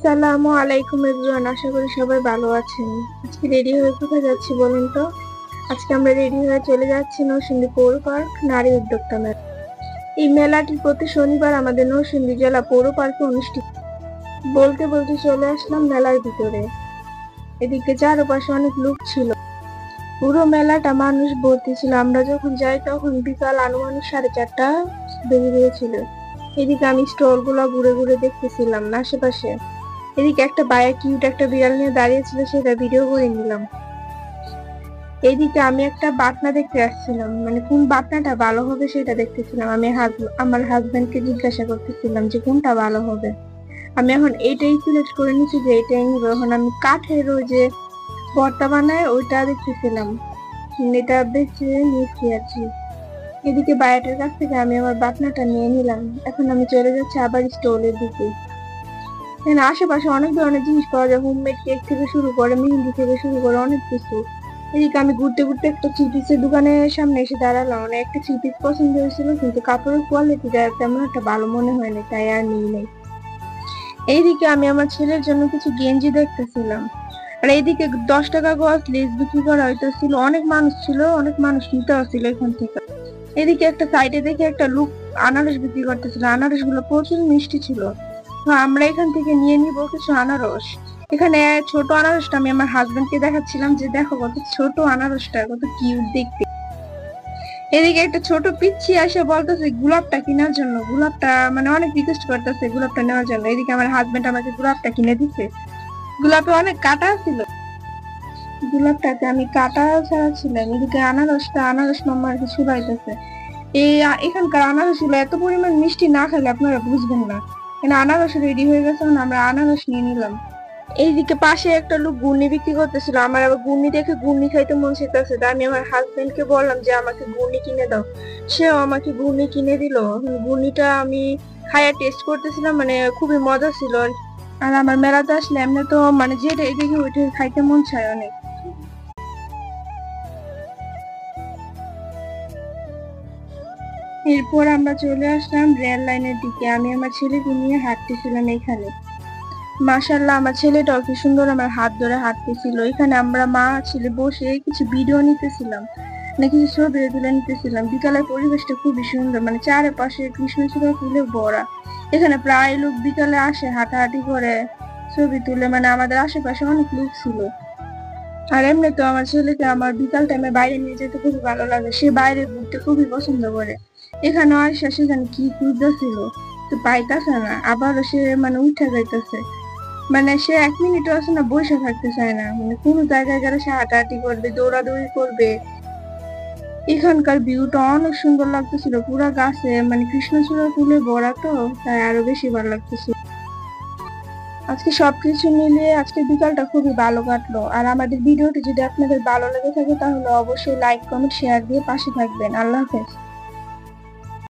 আসসালামু আলাইকুম এভরিওয়ান, আশা করি সবাই ভালো আছেন। আজকে রেডি হয়ে কোথায় যাচ্ছি বলেন তো? আজকে আমরা রেডি হয়ে চলে যাচ্ছি নরসিংদী পৌর পার্ক নারী উদ্যোক্তা মেলা। এই মেলাটি প্রতি শনিবার আমাদের নরসিংদী জেলা পৌর পার্কে অনুষ্ঠিত। বলতে বলতে চলে আসলাম মেলার ভিতরে। এদিকে চারপাশে অনেক লোক ছিল, পুরো মেলাটা মানুষ ভর্তি ছিল। আমরা যখন যাই তখন বিকাল আনুমানিক 4:30 বেজে গিয়েছিল। এদিকে আমি স্টল গুলো ঘুরে ঘুরে দেখতেছিলাম আশেপাশে। এদিকে একটা বায়া কিউট একটা বিড়াল নিয়ে দাঁড়িয়ে ছিল, সেটা ভিডিও করে নিলাম। এইদিকে আমি একটা বাটনা দেখতে আসছিলাম, মানে কোন বাটনাটা ভালো হবে সেটা দেখতেছিলাম। আমি আমার হাজবেন্ডকে জিজ্ঞাসা করতেছিলাম যে কোনটা ভালো হবে। আমি এখন এইটাই সিলেক্ট করে নিচ্ছি যে এটাই নিবো। এখন আমি কাঠের ওই যে ভর্তা বানায় ওইটা দেখতেছিলাম, এটা বেছে নিচ্ছি আর কি। এদিকে বায়াটার কাছ থেকে আমি আমার বাটনাটা নিয়ে নিলাম। এখন আমি চলে যাচ্ছি আবার স্টলের দিকে। এখানে আশেপাশে অনেক ধরনের জিনিস পাওয়া যায়, হোমমেড কেক থেকে শুরু করে মেহেন্দি থেকে শুরু করে অনেক কিছু। এদিকে আমি ঘুরতে ঘুরতে একটা থ্রি পিসের দোকানের সামনে এসে দাঁড়ালাম। মানে একটা থ্রি পিস পছন্দ হয়েছিল, কিন্তু কাপড়ের কোয়ালিটিটা তেমন একটা ভালো মনে হয়নি, তাই আর নিই নাই। এইদিকে আমি আমার ছেলের জন্য কিছু গেঞ্জি দেখতেছিলাম। আর এইদিকে 10 টাকা গজ লেস বিক্রি করা হইতেছিল। অনেক মানুষ ছিল, অনেক মানুষ নিতে আসছিল এখান থেকে। এদিকে একটা সাইডে দেখে একটা লোক আনারস বিক্রি করতেছিল। আনারস গুলো প্রচুর মিষ্টি ছিল। তো আমরা এখান থেকে নিয়ে নিব কিছু আনারস। এখানে ছোট আনারসটা আমি আমার হাজবেন্ডকে দেখাচ্ছিলাম যে দেখো কত ছোট আনারসটা, কত কিউট দেখতে। এদিকে একটা ছোট পিচ্ছি এসে বলতেছে গোলাপটা কেনার জন্য। গোলাপটা মানে অনেক রিকোয়েস্ট করতেছে গোলাপটা নেওয়ার জন্য। এদিকে আমার হাজবেন্ড আমাকে গোলাপটা কিনে দিচ্ছে। গোলাপে অনেক কাটা ছিল, গোলাপটাকে আমি কাটা ছাড়াচ্ছিলাম। এদিকে আনারস মাম্মা আর কি ছুলাইতেছে। এখানকার আনারস গুলো এত পরিমাণ মিষ্টি, না খেলে আপনারা বুঝবেন না। এখানে আনারস রেডি হয়ে গেছে, আমরা আনারস নিয়ে নিলাম। এইদিকে পাশে একটা লোক গুড়নি বিক্রি করতেছিল। আমার আবার গুড়নি দেখে গুড়নি খাইতে মন চাইতেছে, তাই আমি আমার হাজবেন্ড কে বললাম যে আমাকে গুড়নি কিনে দাও। সেও আমাকে গুড়নি কিনে দিল। গুড়নিটা আমি খাইয়া টেস্ট করতেছিলাম, মানে খুবই মজা ছিল। আর আমার মেলাতে আসলে এমনি তো মানে যেটা দেখি ওইটা খাইতে মন চায় অনেক। এরপর আমরা চলে আসলাম রেল লাইনের দিকে। আমি আমার ছেলেকে নিয়ে হাঁটতেছিলাম এখানে। মাশাআল্লাহ, আমার ছেলেটাও কি সুন্দর আমার হাত ধরে হাঁটতেছিল। এখানে আমরা মা ছেলে বসে কিছু ভিডিও নিতেছিলাম, মানে কিছু ছবি তুলে নিতেছিলাম। বিকালের পরিবেশটা খুবই সুন্দর, মানে চারপাশে কৃষ্ণচূড়া ফুলে ভরা। এখানে প্রায় লোক বিকালে আসে, হাঁটাহাঁটি করে ছবি তুলে। মানে আমাদের আশেপাশে অনেক লোক ছিল। আর এমনি তো আমার ছেলেকে আমার বিকাল টাইমে বাইরে নিয়ে যেতে খুবই ভালো লাগে, সে বাইরে ঘুরতে খুবই পছন্দ করে। এখানে আসে সেখানে কি খুঁজতেছিল, তো পাইতাছে না, আবারও সে মানে উঠে যাইতেছে। মানে সে 1 মিনিটও আছে না, বসে থাকতে চায় না। মানে কোনো জায়গায় গেলে সে হাঁটাহাঁটি করবে, দৌড়াদৌড়ি করবে। এখানকার ভিউটা অনেক সুন্দর লাগতেছিল, পুরা গাছে মানে কৃষ্ণচূড়া ফুলে ভরা, তো তাই আরো বেশি ভালো লাগতেছিল। আজকে সবকিছু মিলিয়ে আজকে বিকালটা খুবই ভালো কাটলো। আর আমাদের ভিডিওটি যদি আপনাদের ভালো লেগে থাকে তাহলে অবশ্যই লাইক কমেন্ট শেয়ার দিয়ে পাশে থাকবেন। আল্লাহ হাফেজ।